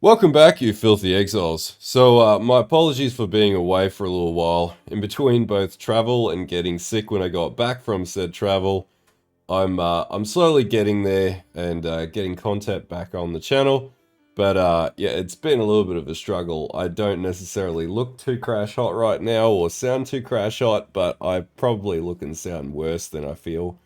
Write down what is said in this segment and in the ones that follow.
Welcome back, you filthy exiles. My apologies for being away for a little while. In between both travel and getting sick when I got back from said travel, I'm slowly getting there and getting content back on the channel. Yeah, it's been a little bit of a struggle. I don't necessarily look too crash hot right now or sound too crash hot, but I probably look and sound worse than I feel.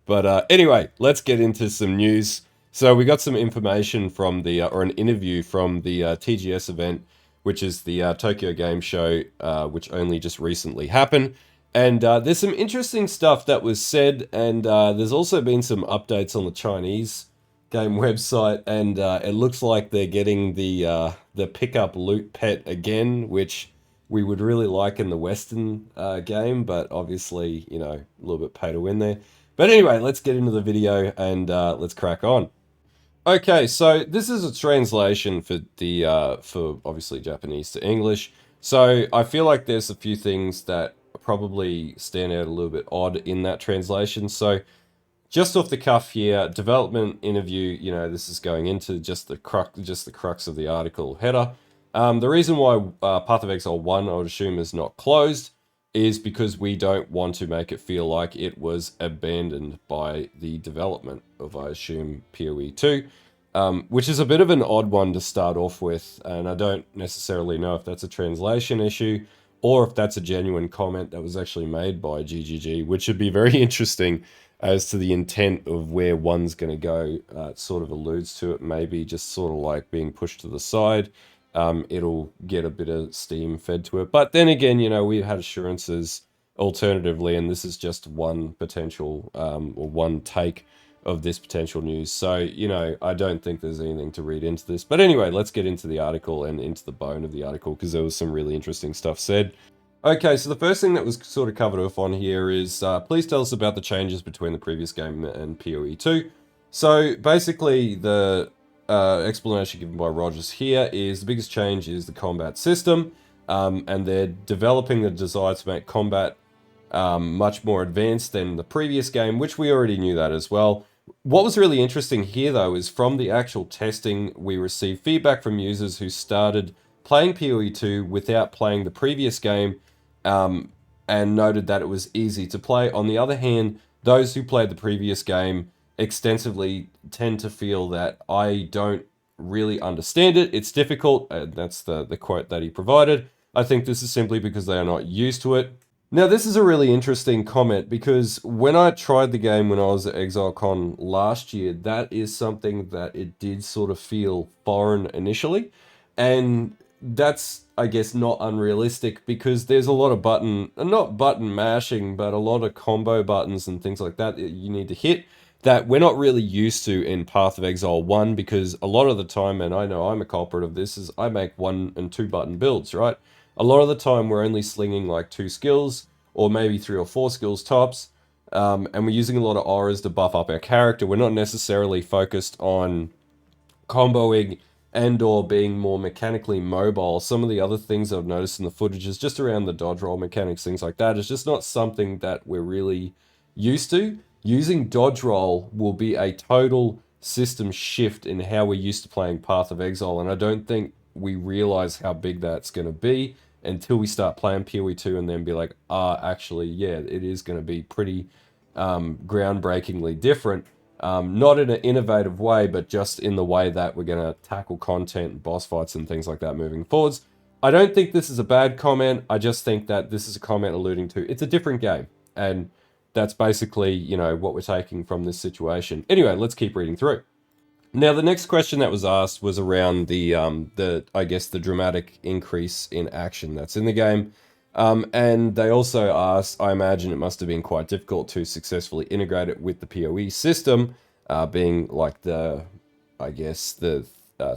Anyway, let's get into some news. So we got some information from or an interview from the TGS event, which is the Tokyo Game Show, which only just recently happened. And there's some interesting stuff that was said, and there's also been some updates on the Chinese game website, and it looks like they're getting the pickup loot pet again, which we would really like in the Western game, but obviously, a little bit pay to win there. But anyway, let's get into the video and let's crack on. Okay, so this is a translation for the for obviously Japanese to English. So I feel like there's a few things that probably stand out a little bit odd in that translation. So just off the cuff here, development interview, this is going into just the crux of the article header. The reason why Path of Exile 1, I would assume, is not closed is because we don't want to make it feel like it was abandoned by the development of, I assume, PoE 2, which is a bit of an odd one to start off with, and I don't necessarily know if that's a translation issue or if that's a genuine comment that was actually made by GGG, which would be very interesting as to the intent of where one's going to go. It sort of alludes to it, maybe just sort of like being pushed to the side. It'll get a bit of steam fed to it. But then again, we've had assurances alternatively, and this is just one potential or one take of this potential news. So, I don't think there's anything to read into this. But anyway, let's get into the article and into the bone of the article, because there was some really interesting stuff said. Okay, so the first thing that was sort of covered off on here is please tell us about the changes between the previous game and PoE 2. So basically, the explanation given by Rogers here is the biggest change is the combat system, and they're developing the desire to make combat much more advanced than the previous game, which we already knew that as well. What was really interesting here, though, is from the actual testing, we received feedback from users who started playing PoE 2 without playing the previous game, and noted that it was easy to play. On the other hand, those who played the previous game extensively tend to feel that I don't really understand it. It's difficult. That's the quote that he provided. I think this is simply because they are not used to it. Now, this is a really interesting comment, because when I tried the game when I was at ExileCon last year, that is something that it did sort of feel foreign initially. And that's, I guess, not unrealistic, because there's a lot of not button mashing, but a lot of combo buttons and things like that you need to hit that we're not really used to in Path of Exile 1, because a lot of the time, and I know I'm a culprit of this, is I make 1 and 2 button builds, right? A lot of the time we're only slinging like 2 skills, or maybe 3 or 4 skills tops, and we're using a lot of auras to buff up our character. We're not necessarily focused on comboing and or being more mechanically mobile. Some of the other things I've noticed in the footage is just around the dodge roll mechanics, things like that. It's just not something that we're really used to. Using dodge roll will be a total system shift in how we're used to playing Path of Exile, and I don't think we realize how big that's going to be until we start playing PoE 2 and then be like, actually, yeah, it is going to be pretty groundbreakingly different. Not in an innovative way, but just in the way that we're going to tackle content, boss fights, and things like that moving forwards. I don't think this is a bad comment. I just think that this is a comment alluding to it's a different game. And that's basically, what we're taking from this situation. Anyway, let's keep reading through. Now, the next question that was asked was around I guess, the dramatic increase in action that's in the game. And they also asked, I imagine it must have been quite difficult to successfully integrate it with the PoE system, being like the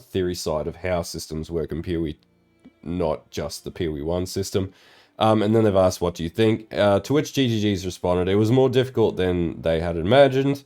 theory side of how systems work in PoE, not just the PoE 1 system. And then they've asked, what do you think? To which GGG's responded, it was more difficult than they had imagined.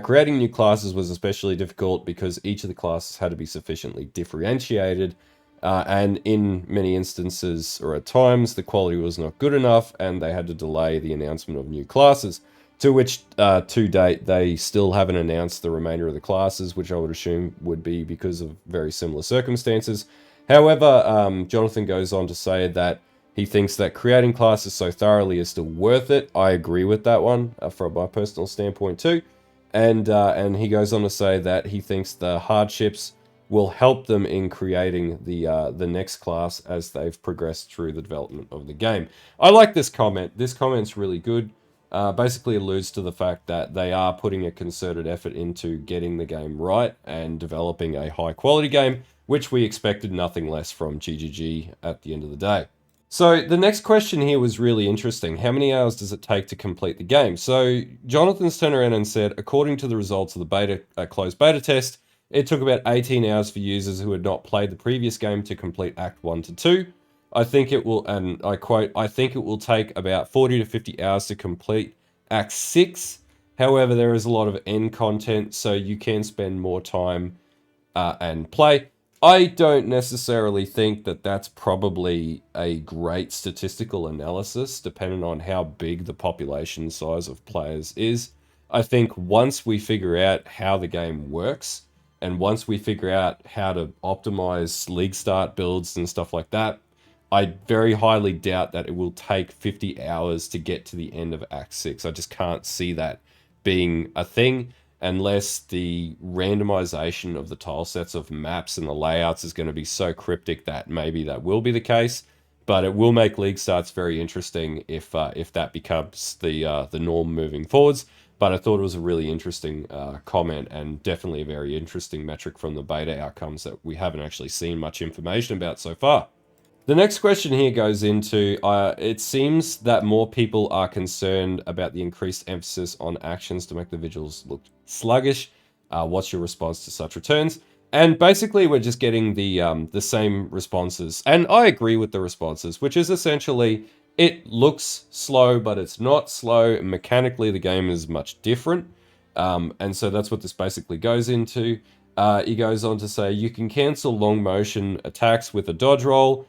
Creating new classes was especially difficult because each of the classes had to be sufficiently differentiated, and in many instances, or at times, the quality was not good enough, and they had to delay the announcement of new classes. To which, to date, they still haven't announced the remainder of the classes, which I would assume would be because of very similar circumstances. However, Jonathan goes on to say that he thinks that creating classes so thoroughly is still worth it. I agree with that one from my personal standpoint too. And he goes on to say that he thinks the hardships will help them in creating the next class as they've progressed through the development of the game. I like this comment. This comment's really good. Basically alludes to the fact that they are putting a concerted effort into getting the game right and developing a high quality game, which we expected nothing less from GGG at the end of the day. So the next question here was really interesting. How many hours does it take to complete the game? So Jonathan's turned around and said, according to the results of the closed beta test, it took about 18 hours for users who had not played the previous game to complete Act 1 to 2. I think it will, and I quote, I think it will take about 40 to 50 hours to complete Act 6. However, there is a lot of end content, so you can spend more time and play. I don't necessarily think that that's probably a great statistical analysis, depending on how big the population size of players is. I think once we figure out how the game works, and once we figure out how to optimize league start builds and stuff like that, I very highly doubt that it will take 50 hours to get to the end of Act 6. I just can't see that being a thing unless the randomization of the tile sets of maps and the layouts is going to be so cryptic that maybe that will be the case. But it will make league starts very interesting if that becomes the norm moving forwards. But I thought it was a really interesting comment and definitely a very interesting metric from the beta outcomes that we haven't actually seen much information about so far. The next question here goes into, it seems that more people are concerned about the increased emphasis on actions to make the visuals look sluggish. What's your response to such returns? And basically we're just getting the same responses. And I agree with the responses, which is essentially, it looks slow, but it's not slow. Mechanically, the game is much different. And so that's what this basically goes into. He goes on to say, you can cancel long motion attacks with a dodge roll.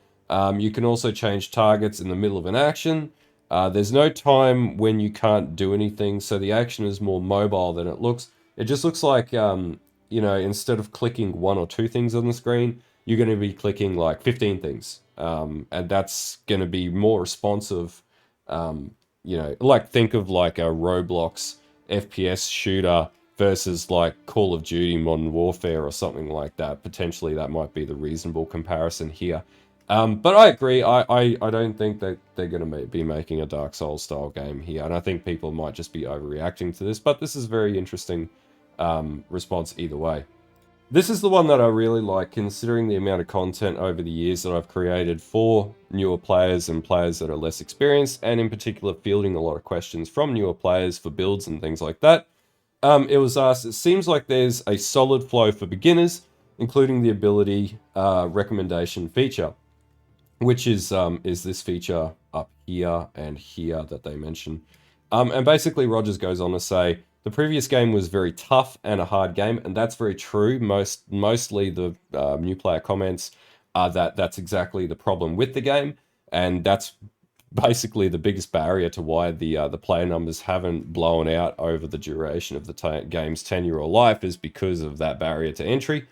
You can also change targets in the middle of an action. There's no time when you can't do anything, so the action is more mobile than it looks. It just looks like, instead of clicking one or two things on the screen, you're going to be clicking like 15 things. And that's going to be more responsive. Like think of like a Roblox FPS shooter versus like Call of Duty Modern Warfare or something like that. Potentially that might be the reasonable comparison here. But I agree. I don't think that they're going to be making a Dark Souls style game here, and I think people might just be overreacting to this. But this is a very interesting response either way. This is the one that I really like, considering the amount of content over the years that I've created for newer players and players that are less experienced, and in particular fielding a lot of questions from newer players for builds and things like that. It was asked, it seems like there's a solid flow for beginners, including the ability recommendation feature, which is this feature up here and here that they mention. And basically Rogers goes on to say, the previous game was very tough and a hard game, and that's very true. Mostly the new player comments are that that's exactly the problem with the game, and that's basically the biggest barrier to why the player numbers haven't blown out over the duration of the game's tenure or life is because of that barrier to entry.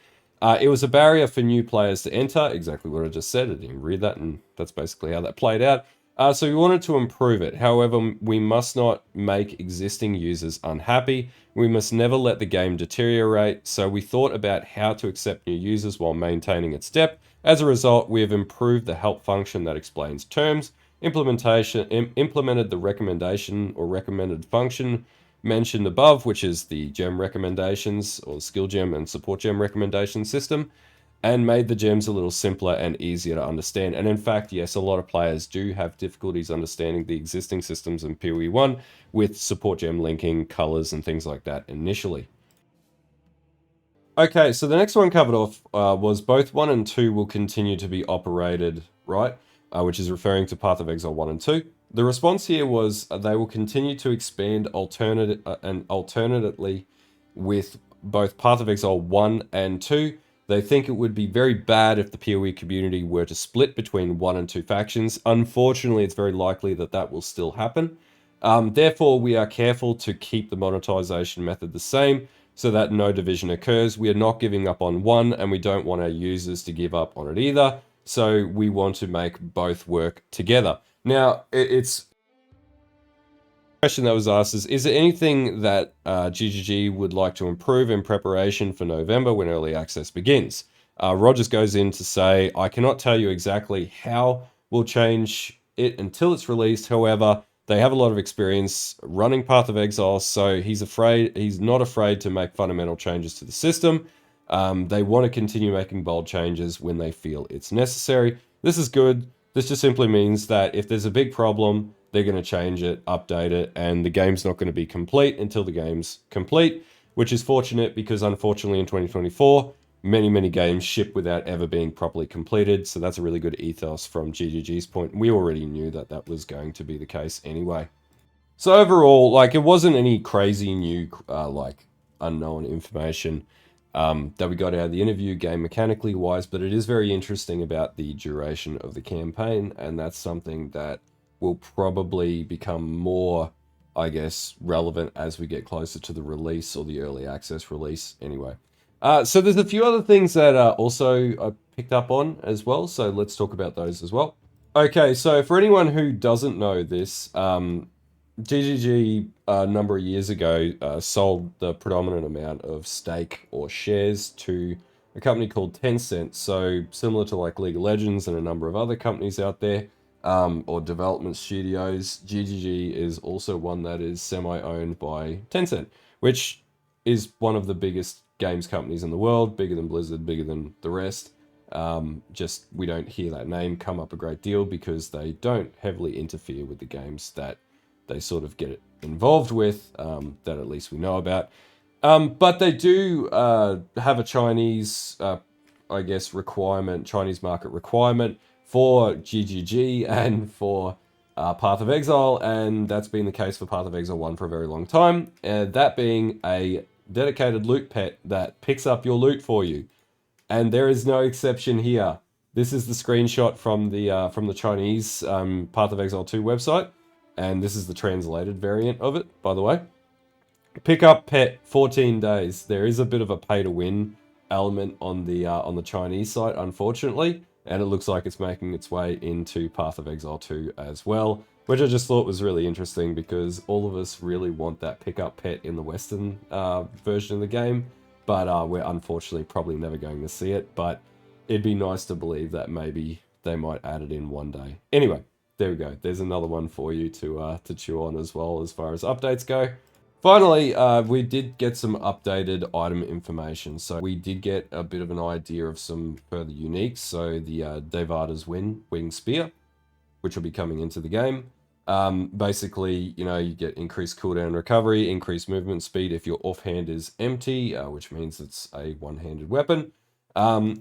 It was a barrier for new players to enter, exactly what I just said. I didn't read that, and that's basically how that played out. So we wanted to improve it. However, we must not make existing users unhappy. We must never let the game deteriorate. So we thought about how to accept new users while maintaining its depth. As a result, we have improved the help function that explains terms, implemented the recommendation or recommended function mentioned above, which is the gem recommendations or skill gem and support gem recommendation system, and made the gems a little simpler and easier to understand. And in fact, yes, a lot of players do have difficulties understanding the existing systems in PoE 1 with support gem linking, colors, and things like that initially. Okay, so the next one covered off was both 1 and 2 will continue to be operated, right? Which is referring to Path of Exile 1 and 2. The response here was they will continue to expand alternately with both Path of Exile 1 and 2. They think it would be very bad if the PoE community were to split between 1 and 2 factions. Unfortunately, it's very likely that that will still happen. Therefore, we are careful to keep the monetization method the same so that no division occurs. We are not giving up on one, and we don't want our users to give up on it either. So we want to make both work together. Now, it's question that was asked is there anything that GGG would like to improve in preparation for November when early access begins? Rogers goes in to say, I cannot tell you exactly how we'll change it until it's released. However, they have a lot of experience running Path of Exile, so he's not afraid to make fundamental changes to the system. They want to continue making bold changes when they feel it's necessary. This is good. This just simply means that if there's a big problem, they're going to change it, update it, and the game's not going to be complete until the game's complete, which is fortunate because unfortunately in 2024, many games ship without ever being properly completed. So that's a really good ethos from GGG's point. We already knew that that was going to be the case anyway. So overall, like, it wasn't any crazy new, like, unknown information that we got out of the interview game mechanically wise, but it is very interesting about the duration of the campaign, and that's something that will probably become more, I guess, relevant as we get closer to the release or the early access release anyway. So there's a few other things that also I picked up on as well, so let's talk about those as well. Okay, so for anyone who doesn't know this, GGG a number of years ago sold the predominant amount of stake or shares to a company called Tencent. So similar to like League of Legends and a number of other companies out there, or development studios, GGG is also one that is semi-owned by Tencent, which is one of the biggest games companies in the world, bigger than Blizzard, bigger than the rest. Just we don't hear that name come up a great deal because they don't heavily interfere with the games that they sort of get involved with, that at least we know about. But they do have a Chinese, I guess, Chinese market requirement for GGG and for Path of Exile, and that's been the case for Path of Exile 1 for a very long time, that being a dedicated loot pet that picks up your loot for you. And there is no exception here. This is the screenshot from the Chinese Path of Exile 2 website, and this is the translated variant of it, by the way. Pick up pet 14 days. There is a bit of a pay to win element on the Chinese site, unfortunately, and it looks like it's making its way into Path of Exile 2 as well, which I just thought was really interesting because all of us really want that pickup pet in the Western version of the game, but we're unfortunately probably never going to see it, but it'd be nice to believe that maybe they might add it in one day. Anyway, there we go. There's another one for you to chew on as well as far as updates go. Finally, we did get some updated item information. So we did get a bit of an idea of some further uniques. So the Devada's Wing Spear, which will be coming into the game. Basically, you know, you get increased cooldown recovery, increased movement speed if your offhand is empty, which means it's a one-handed weapon.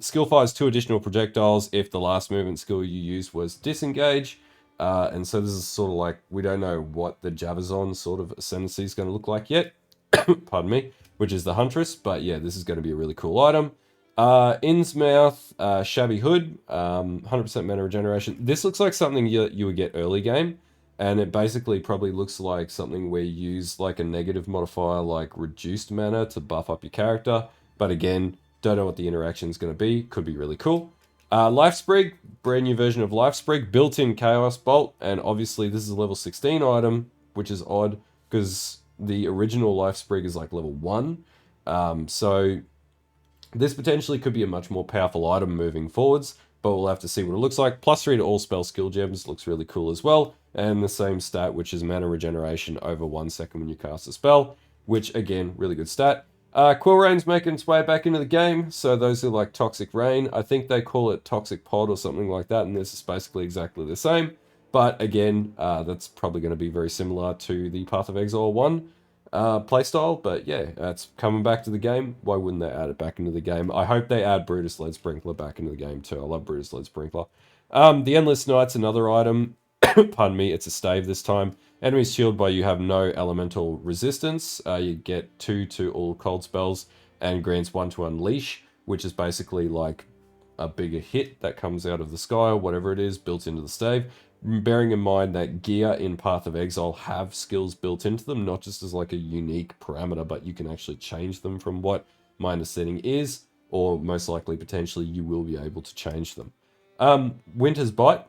Skill fires 2 additional projectiles if the last movement skill you used was disengage. And so this is sort of like, we don't know what the Javazon sort of ascendancy is going to look like yet, pardon me, which is the Huntress, but yeah, this is going to be a really cool item. Innsmouth, Shabby Hood, 100% mana regeneration. This looks like something you would get early game, and it basically probably looks like something where you use like a negative modifier like reduced mana to buff up your character, but again, don't know what the interaction is going to be. Could be really cool. Life Sprig, brand new version of Life Sprig, built-in Chaos Bolt, and obviously this is a level 16 item, which is odd because the original Life Sprig is like level 1. So this potentially could be a much more powerful item moving forwards, but we'll have to see what it looks like. +3 to all spell skill gems looks really cool as well, and the same stat, which is mana regeneration over 1 second when you cast a spell, which again, really good stat. Quill Rain's making its way back into the game, so those are like Toxic Rain. I think they call it Toxic Pod or something like that, and this is basically exactly the same. But again, that's probably going to be very similar to the Path of Exile 1 playstyle. But yeah, it's coming back to the game. Why wouldn't they add it back into the game? I hope they add Brutus Lead Sprinkler back into the game too. I love Brutus Lead Sprinkler. The Endless Knight's another item. Pardon me, it's a stave this time. Enemies shielded by you have no elemental resistance. You get 2 to all cold spells and grants 1 to unleash, which is basically like a bigger hit that comes out of the sky or whatever it is built into the stave. bearing in mind that gear in Path of Exile have skills built into them, not just as like a unique parameter, but you can actually change them from what my understanding is, or most likely potentially you will be able to change them. Winter's Bite.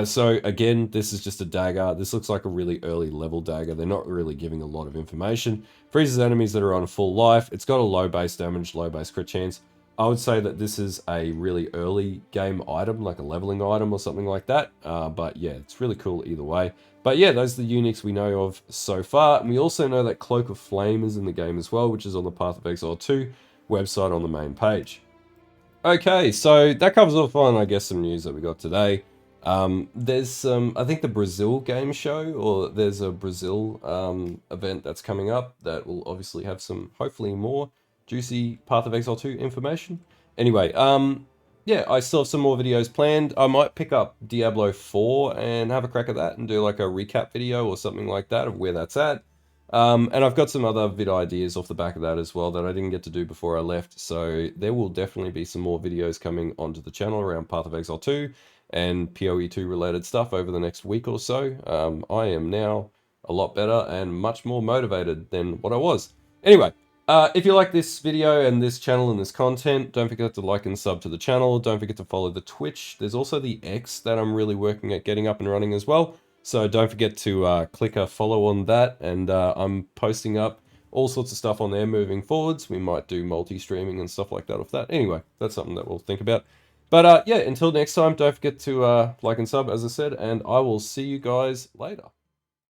So again, this is just a dagger. This looks like a really early level dagger. They're not really giving a lot of information. Freezes enemies that are on full life. It's got a low base damage, low base crit chance. I would say that this is a really early game item, like a leveling item or something like that. But yeah, it's really cool either way. But yeah, those are the uniques we know of so far. And we also know that Cloak of Flame is in the game as well, which is on the Path of Exile 2 website on the main page. Okay, so that covers off on, I guess, some news that we got today. There's some, I think the Brazil game show, or there's a Brazil event that's coming up that will obviously have some, hopefully more juicy Path of Exile 2 information. Anyway, yeah, I still have some more videos planned. I might pick up Diablo 4 and have a crack at that and do like a recap video or something like that of where that's at. And I've got some other vid ideas off the back of that as well that I didn't get to do before I left. So there will definitely be some more videos coming onto the channel around Path of Exile 2 and PoE 2 related stuff over the next week or so. I am now a lot better and much more motivated than what I was. Anyway, if you like this video and this channel and this content, don't forget to like and sub to the channel. Don't forget to follow the Twitch. There's also the X that I'm really working at getting up and running as well. So don't forget to click a follow on that, and I'm posting up all sorts of stuff on there moving forwards. We might do multi-streaming and stuff like that off that. Anyway, that's something that we'll think about. But yeah, until next time, don't forget to like and sub, as I said, and I will see you guys later.